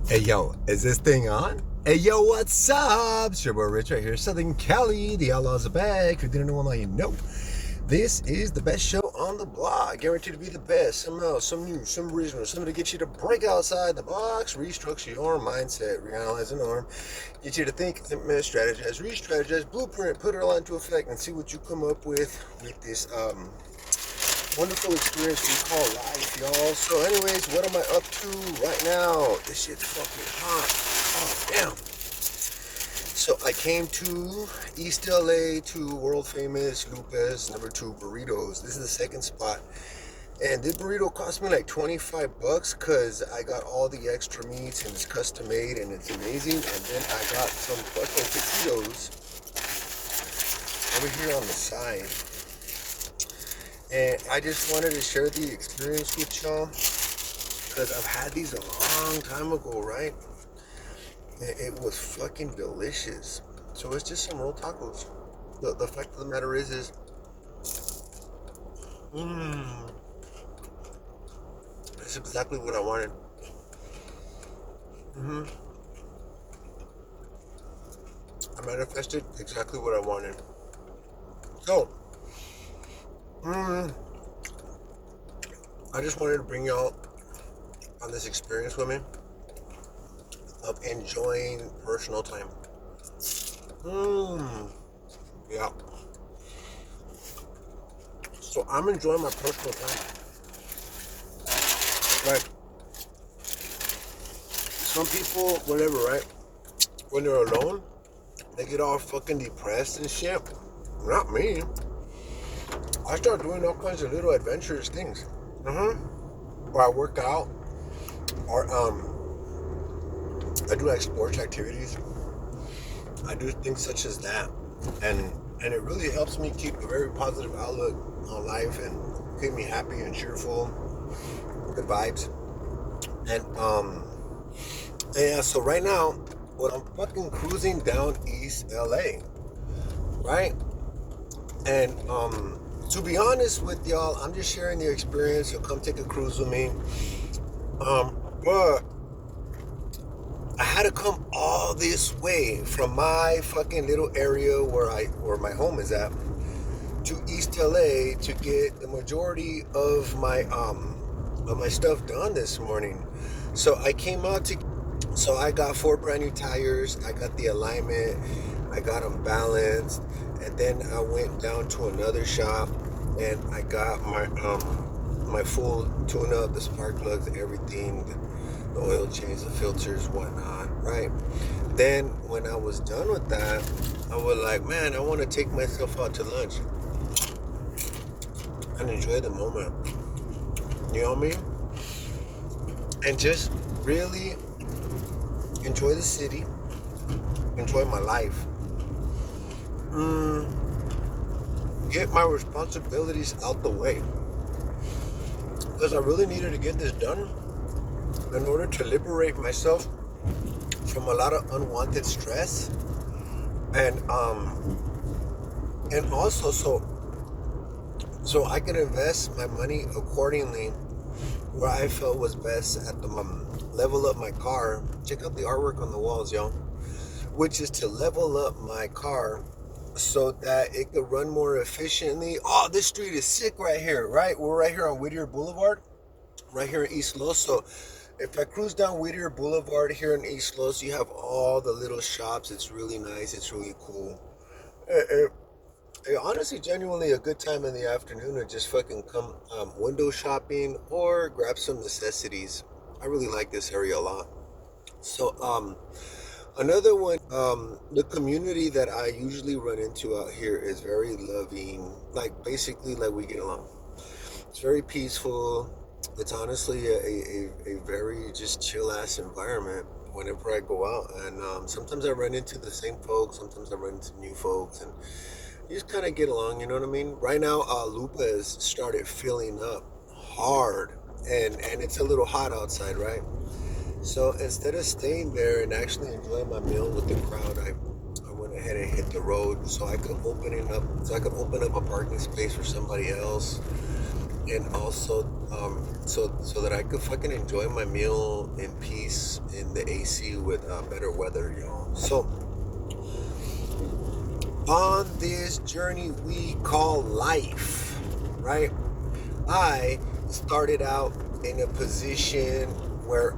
Hey yo, is this thing on? Hey yo, what's up? It's your boy Rich right here, Southern Cali. The Outlaws are back. If you didn't know, now you know. This is the best show on the block. Guaranteed to be the best. Somehow, some new, some original, something to get you to break outside the box, restructure your mindset, reanalyze the norm, get you to think, implement, strategize, re-strategize, blueprint, put it all into effect, and see what you come up with this wonderful experience we call life, y'all. So anyways, what am I up to right now? This shit's fucking hot. Oh, damn. So I came to East LA to world famous Lupe'S #2 burritos. This is the second spot. And this burrito cost me like 25 bucks because I got all the extra meats and it's custom made and it's amazing. And then I got some fucking taquitos over here on the side. And I just wanted to share the experience with y'all because I've had these a long time ago, right? And it was fucking delicious. So it's just some rolled tacos. The fact of the matter is it's exactly what I wanted. hmm I manifested exactly what I wanted. So, I just wanted to bring y'all on this experience with me of enjoying personal time. Yeah. So I'm enjoying my personal time. Like some people, whatever, right? When they're alone, they get all fucking depressed and shit. Not me. I start doing all kinds of little adventurous things. Or I work out, or I do like sports activities. I do things such as that, and it really helps me keep a very positive outlook on life and keep me happy and cheerful, good vibes. And yeah. So right now, when I'm fucking cruising down East LA, right? And to be honest with y'all, I'm just sharing the experience. You'll come take a cruise with me. But I had to come all this way from my fucking little area where my home is at to East LA to get the majority of my stuff done this morning. So I came out to so I got 4 brand new tires. I got the alignment. I got them balanced, and then I went down to another shop and I got my full tune up, the spark plugs, everything, the oil change, the filters, whatnot, right? Then when I was done with that, I was like, man, I want to take myself out to lunch and enjoy the moment. You know what I mean? And just really enjoy the city, enjoy my life. Get my responsibilities out the way. Because I really needed to get this done in order to liberate myself from a lot of unwanted stress. And also so I can invest my money accordingly where I felt was best at the level up my car. Check out the artwork on the walls, y'all. Which is to level up my car so that it could run more efficiently. Oh, this street is sick right here, right? We're right here on Whittier Boulevard, right here in East Los. So if I cruise down Whittier Boulevard here in East Los, you have all the little shops. It's really nice. It's really cool. Honestly, genuinely a good time in the afternoon to just fucking come window shopping or grab some necessities. I really like this area a lot. So, another one, the community that I usually run into out here is very loving. Like, basically, like we get along. It's very peaceful. It's honestly a very just chill ass environment whenever I go out. And sometimes I run into the same folks, sometimes I run into new folks, and you just kind of get along, you know what I mean? Right now, Lupe's started filling up hard, and it's a little hot outside, right? So instead of staying there and actually enjoying my meal with the crowd, I went ahead and hit the road so I could open up a parking space for somebody else. and also so that I could fucking enjoy my meal in peace in the AC with better weather, So on this journey we call life, right? I started out in a position where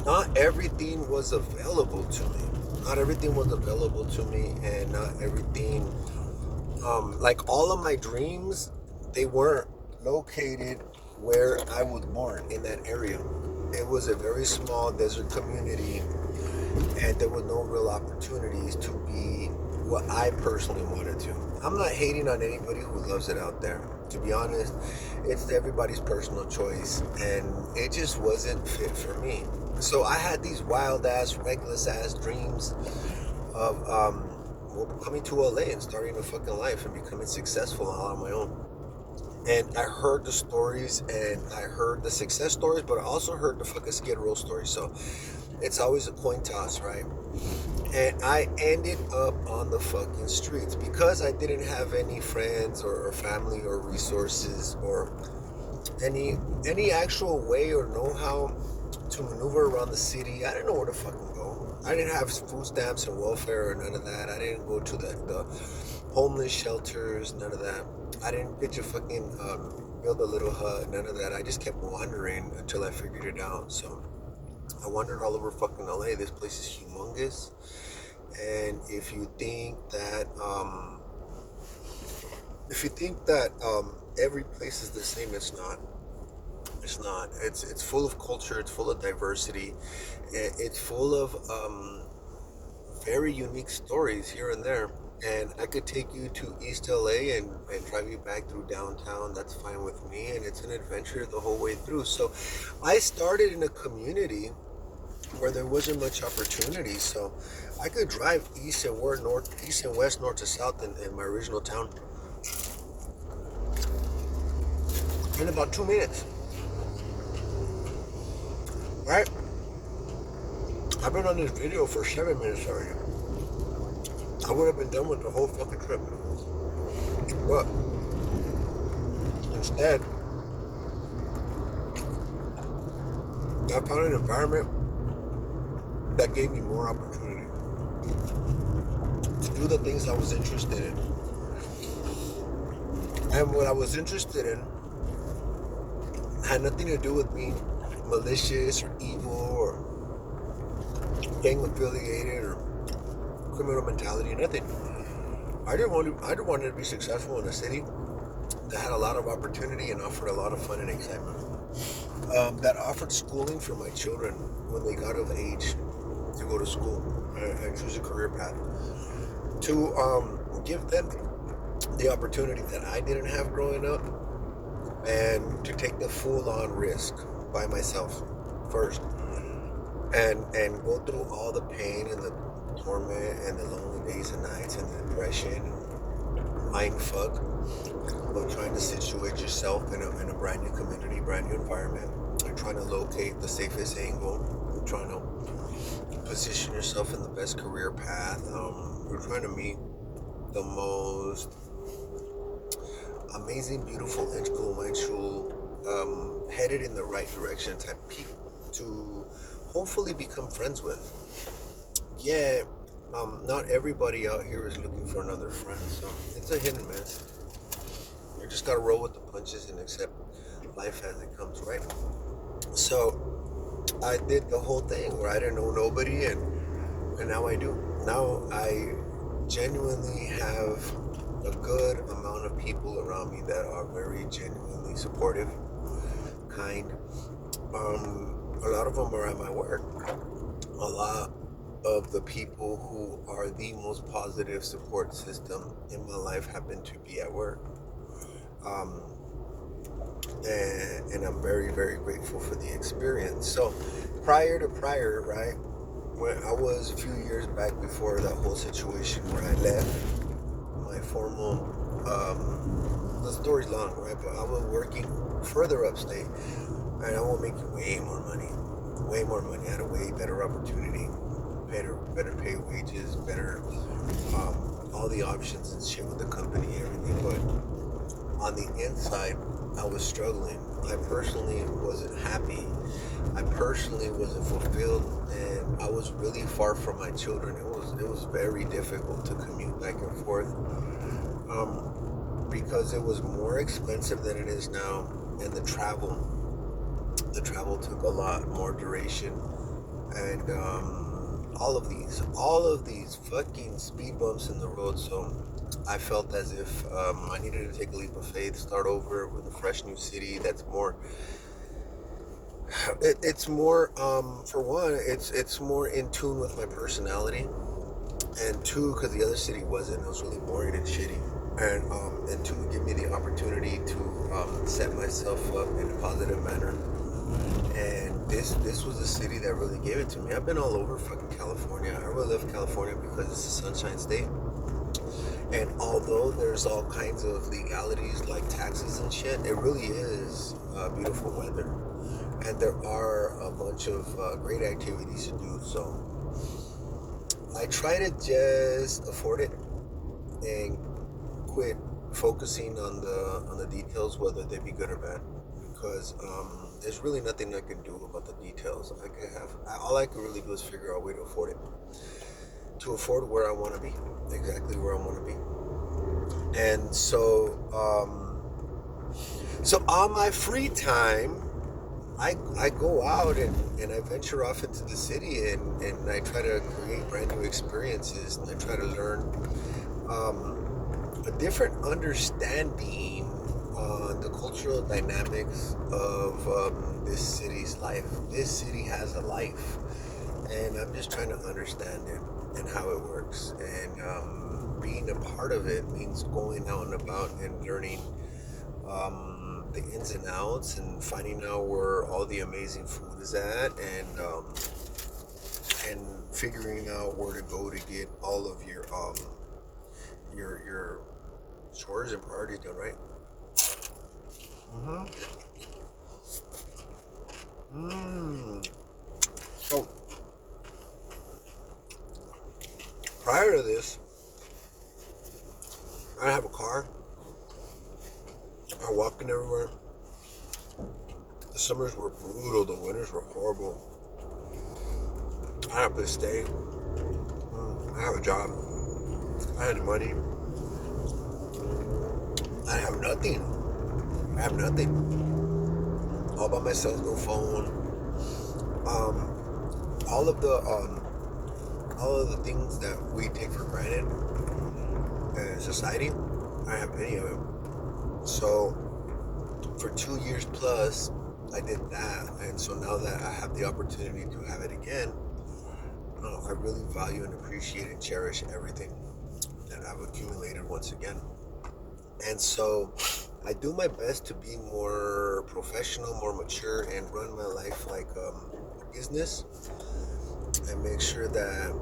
not everything was available to me. Not everything was available to me, and not everything, like all of my dreams, they weren't located where I was born in that area. It was a very small desert community, and there were no real opportunities to be what I personally wanted to. I'm not hating on anybody who loves it out there. To be honest, it's everybody's personal choice, and it just wasn't fit for me. So I had these wild ass, reckless ass dreams of coming to LA and starting a fucking life and becoming successful all on my own. And I heard the stories, and I heard the success stories, but I also heard the fucking Skid Row stories. So it's always a coin toss, right? And I ended up on the fucking streets because I didn't have any friends or family or resources or any actual way or know-how to maneuver around the city. I didn't know where to fucking go. I didn't have food stamps and welfare or none of that. I didn't go to the homeless shelters, none of that. I didn't pitch a fucking build a little hut, none of that. I just kept wandering until I figured it out. So I wandered all over fucking LA. This place is humongous. And if you think that every place is the same, it's not. It's not. It's full of culture. It's full of diversity. It's full of very unique stories here and there. And I could take you to East LA and drive you back through downtown. That's fine with me. And it's an adventure the whole way through. So I started in a community where there wasn't much opportunity. So I could drive east and west, north to south in my original town in about 2 minutes. Right? I've been on this video for 7 minutes already. I would have been done with the whole fucking trip. But instead, I found an environment that gave me more opportunity to do the things I was interested in. And what I was interested in had nothing to do with being malicious or evil or gang affiliated or criminal mentality, nothing. I just wanted to be successful in a city that had a lot of opportunity and offered a lot of fun and excitement. That offered schooling for my children when they got of age to go to school and choose a career path. To give them the opportunity that I didn't have growing up, and to take the full-on risk by myself first, and go through all the pain and the torment and the lonely days and nights and the depression and mind fuck of trying to situate yourself in a brand new community, brand new environment, and trying to locate the safest angle, trying to position yourself in the best career path. We're trying to meet the most amazing, beautiful, influential, headed in the right direction type people to hopefully become friends with. Yeah, not everybody out here is looking for another friend, so it's a hit and miss. You just gotta roll with the punches and accept life as it comes, right? So I did the whole thing where I didn't know nobody, and now I do. Now I genuinely have a good amount of people around me that are very genuinely supportive, kind. A lot of them are at my work. A lot of the people who are the most positive support system in my life happen to be at work. And I'm very, very grateful for the experience. So prior, right, when I was a few years back before that whole situation where I left my formal, the story's long, right, but I was working further upstate, and I was making way more money. I had a way better opportunity, better pay wages, better, all the options and shit with the company and everything. But on the inside, I was struggling. I personally wasn't happy. I personally wasn't fulfilled, and I was really far from my children. It was very difficult to commute back and forth, because it was more expensive than it is now, and the travel took a lot more duration, and all of these fucking speed bumps in the road. So I felt as if I needed to take a leap of faith, start over with a fresh new city that's more. It's more, for one, it's more in tune with my personality, and two, because the other city wasn't. It was really boring and shitty. And two, give me the opportunity to set myself up in a positive manner. And this was a city that really gave it to me. I've been all over fucking California. I really love California because it's a sunshine state. And although there's all kinds of legalities like taxes and shit, it really is beautiful weather. And there are a bunch of great activities to do. So I try to just afford it and quit focusing on the details, whether they be good or bad, because there's really nothing I can do about the details. All I can really do is figure out a way to afford where I want to be, exactly where I want to be. And so on my free time, I go out and I venture off into the city, and I try to create brand new experiences, and I try to learn a different understanding on the cultural dynamics of this city's life. This city has a life, and I'm just trying to understand it and how it works. And being a part of it means going out and about and learning the ins and outs, and finding out where all the amazing food is at, and figuring out where to go to get all of your chores and priorities done, right? Mm-hmm. So prior to this, I have a car. I walking everywhere. The summers were brutal. The winters were horrible. I have a place to stay. I have a job. I had money. I have nothing. I have nothing. All by myself, no phone. All of the things that we take for granted in society, I have any of them. So for 2 years plus, I did that, and so now that I have the opportunity to have it again, I really value and appreciate and cherish everything that I've accumulated once again. And so I do my best to be more professional, more mature, and run my life like a business, and make sure that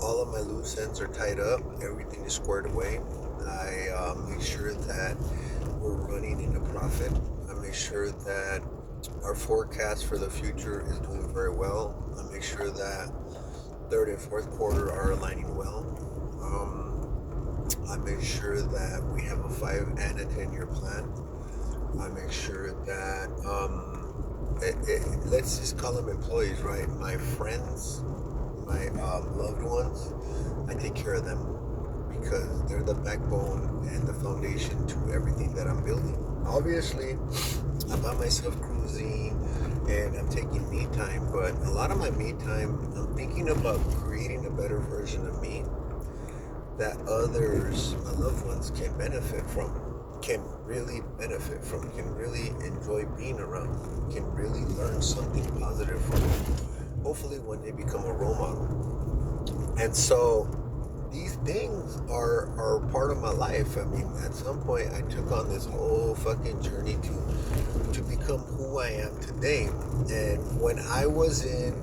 all of my loose ends are tied up, everything is squared away. I make sure that we're running in a profit. I make sure that our forecast for the future is doing very well. I make sure that third and fourth quarter are aligning well. I make sure that we have a 5 and a 10-year plan. I make sure that let's just call them employees, right? My friends, my loved ones, I take care of them, because they're the backbone and the foundation to everything that I'm building. Obviously, I'm by myself cruising and I'm taking me time, but a lot of my me time, I'm thinking about creating a better version of me that others, my loved ones, can benefit from, can really benefit from, can really enjoy being around, can really learn something positive from. Hopefully when they become a role model. And so these things are part of my life. I mean, at some point I took on this whole fucking journey to become who I am today. And when I was in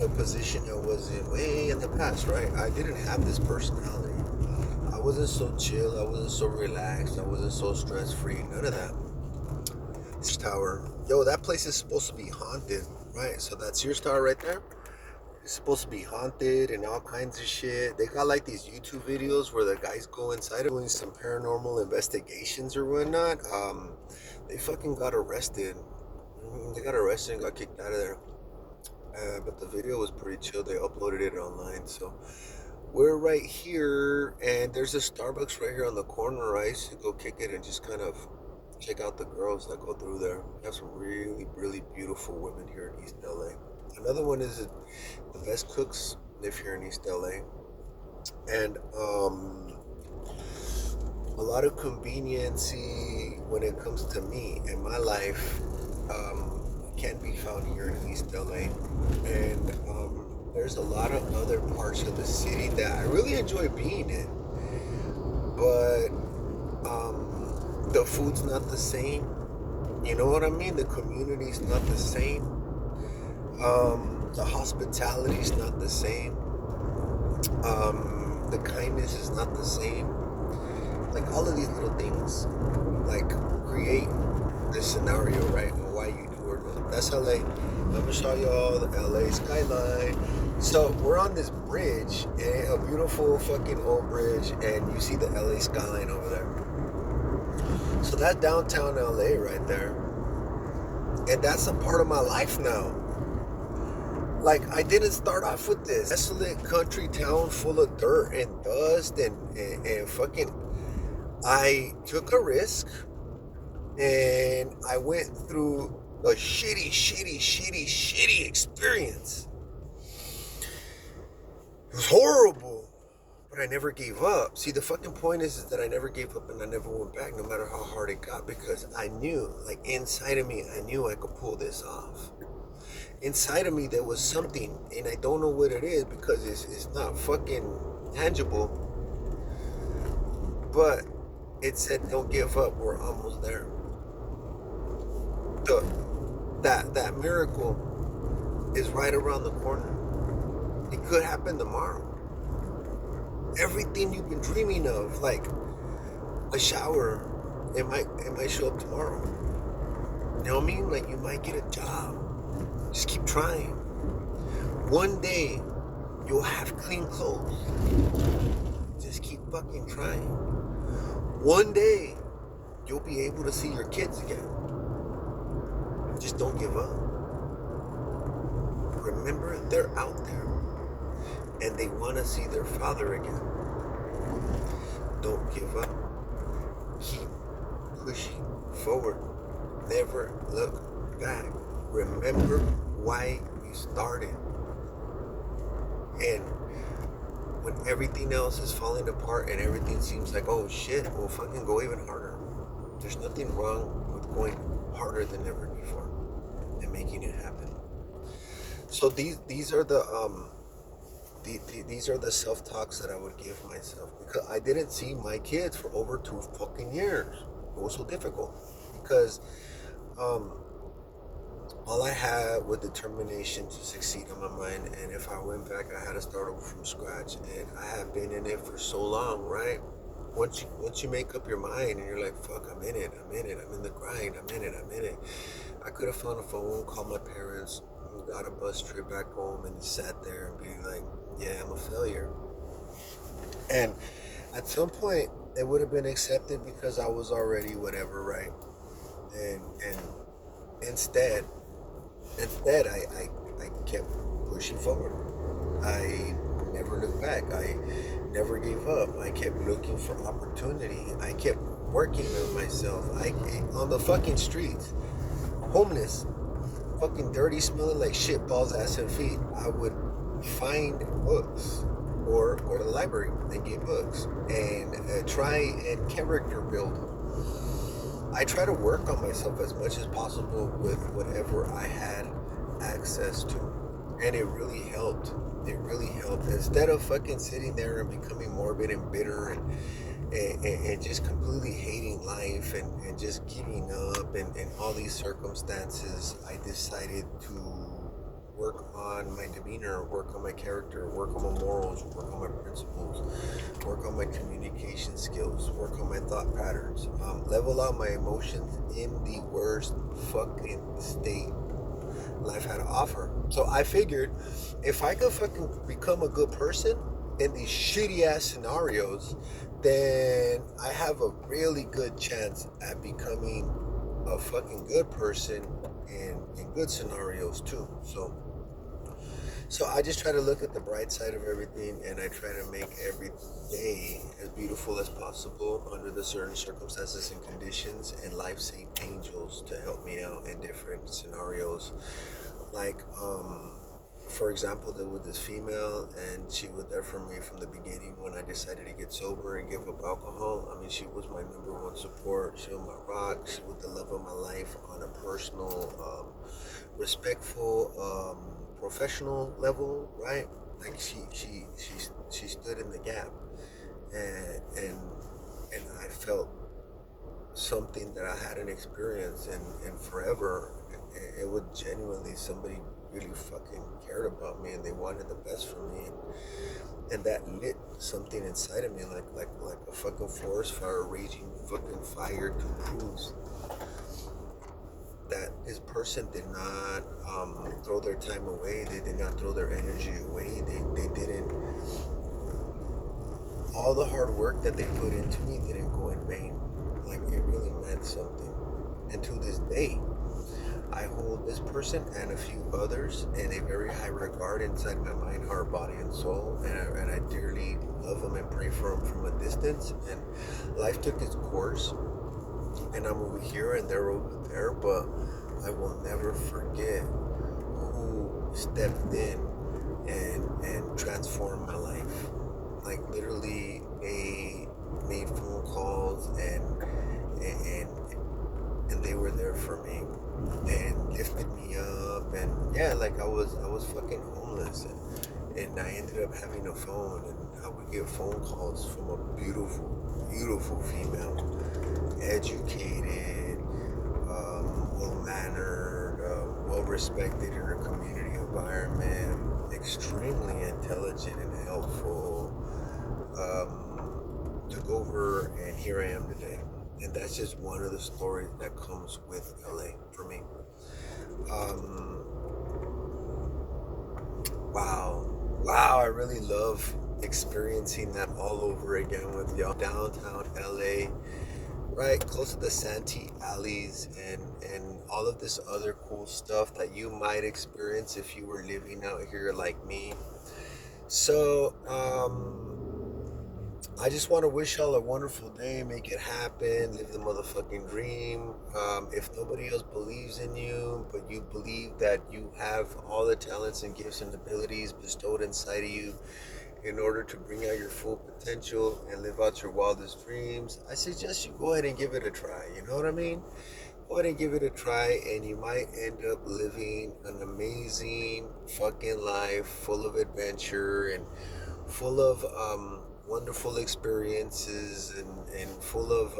a position I was in way in the past, right, I didn't have this personality. I wasn't so chill, I wasn't so relaxed, I wasn't so stress-free, none of that. Sears Tower, yo, that place is supposed to be haunted, right? So that Sears Tower right there, it's supposed to be haunted and all kinds of shit. They got like these YouTube videos where the guys go inside doing some paranormal investigations or whatnot. They fucking got arrested. They got arrested and got kicked out of there. But the video was pretty chill. They uploaded it online. So we're right here, and there's a Starbucks right here on the corner. I used to go kick it and just kind of check out the girls that go through there. We have some really, really beautiful women here in East LA. Another one is the best cooks live here in East LA. And a lot of conveniency when it comes to me and my life can be found here in East LA. And there's a lot of other parts of the city that I really enjoy being in. But the food's not the same. You know what I mean? The community's not the same. The hospitality's not the same. The kindness is not the same. Like all of these little things, like create this scenario, right? And why you do or don't. That's LA. I'm gonna show y'all the LA skyline. So we're on this bridge, and a beautiful fucking old bridge, and you see the LA skyline over there. So that's downtown LA right there. And that's a part of my life now. Like, I didn't start off with this desolate country town full of dirt and dust and fucking... I took a risk, and I went through a shitty experience. It was horrible, but I never gave up. See, the fucking point is that I never gave up and I never went back, no matter how hard it got, because I knew, like inside of me, I knew I could pull this off. Inside of me, there was something, and I don't know what it is because it's not fucking tangible, but it said, don't give up, we're almost there. That miracle is right around the corner. It could happen tomorrow. Everything you've been dreaming of, like a shower, it might show up tomorrow. You know what I mean? Like, you might get a job. Just keep trying. One day, you'll have clean clothes. Just keep fucking trying. One day, you'll be able to see your kids again. Just don't give up. Remember, they're out there. And they want to see their father again. Don't give up. Keep pushing forward. Never look back. Remember why you started. And when everything else is falling apart and everything seems like, oh shit, we'll fucking go even harder. There's nothing wrong with going harder than ever before and making it happen. So these are the these are the self-talks that I would give myself, because I didn't see my kids for over 2 fucking years. It was so difficult because all I had was determination to succeed in my mind, and if I went back, I had to start over from scratch. And I have been in it for so long, right? Once you make up your mind and you're like, fuck, I'm in it, I'm in the grind, I'm in it. I could have found a phone, called my parents, got a bus trip back home, and sat there and be like, yeah, I'm a failure. And at some point, it would have been accepted because I was already whatever, right? And instead, I kept pushing forward. I never looked back. I never gave up. I kept looking for opportunity. I kept working on myself. On the fucking streets, homeless, fucking dirty, smelling like shit, balls, ass, and feet. I would find books or go to the library and get books and try and character build. I try to work on myself as much as possible with whatever I had access to. And it really helped. It really helped. Instead of fucking sitting there and becoming morbid and bitter and just completely hating life and just giving up and all these circumstances, I decided to work on my demeanor, work on my character, work on my morals, work on my principles, work on my communication skills, work on my thought patterns, level out my emotions in the worst fucking state life had to offer. So I figured if I could fucking become a good person in these shitty ass scenarios, then I have a really good chance at becoming a fucking good person in good scenarios too. So I just try to look at the bright side of everything, and I try to make every day as beautiful as possible under the certain circumstances and conditions, and life sent angels to help me out in different scenarios. Like, for example, there was this female, and she was there for me from the beginning when I decided to get sober and give up alcohol. I mean, she was my number one support. She was my rock. She was the love of my life on a personal, respectful, professional level, right? Like she stood in the gap, and and and I felt something that I hadn't experienced in forever. It was genuinely somebody really fucking cared about me, and they wanted the best for me, and that lit something inside of me like a fucking forest fire, raging fucking fire to prove that this person did not throw their time away. They did not throw their energy away. They didn't. All the hard work that they put into me didn't go in vain. Like, it really meant something. And to this day, I hold this person and a few others in a very high regard inside my mind, heart, body, and soul. And I dearly love them and pray for them from a distance. And life took its course, and I'm over here and they're over there, but I will never forget who stepped in and transformed my life. Like, literally made phone calls and they were there for me and lifted me up. And yeah, like, I was fucking homeless, and I ended up having a phone, and I would get phone calls from a beautiful female, educated, well-mannered, well-respected in her community environment, extremely intelligent and helpful, took over, and here I am today. And that's just one of the stories that comes with LA for me. Wow, I really love experiencing that all over again with y'all. Downtown LA, right close to the Santee alleys, and all of this other cool stuff that you might experience if you were living out here like me. So I just want to wish y'all a wonderful day. Make it happen. Live the motherfucking dream. If nobody else believes in you, but you believe that you have all the talents and gifts and abilities bestowed inside of you in order to bring out your full potential and live out your wildest dreams, I suggest you go ahead and give it a try. You know what I mean? Go ahead and give it a try, and you might end up living an amazing fucking life full of adventure and full of wonderful experiences, and full of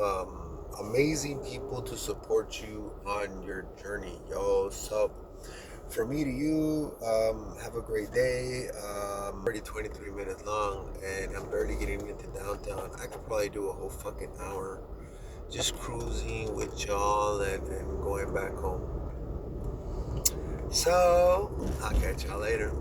amazing people to support you on your journey, yo. So from me to you, have a great day. Already 23 minutes long, and I'm barely getting into downtown. I could probably do a whole fucking hour just cruising with y'all and going back home. So I'll catch y'all later.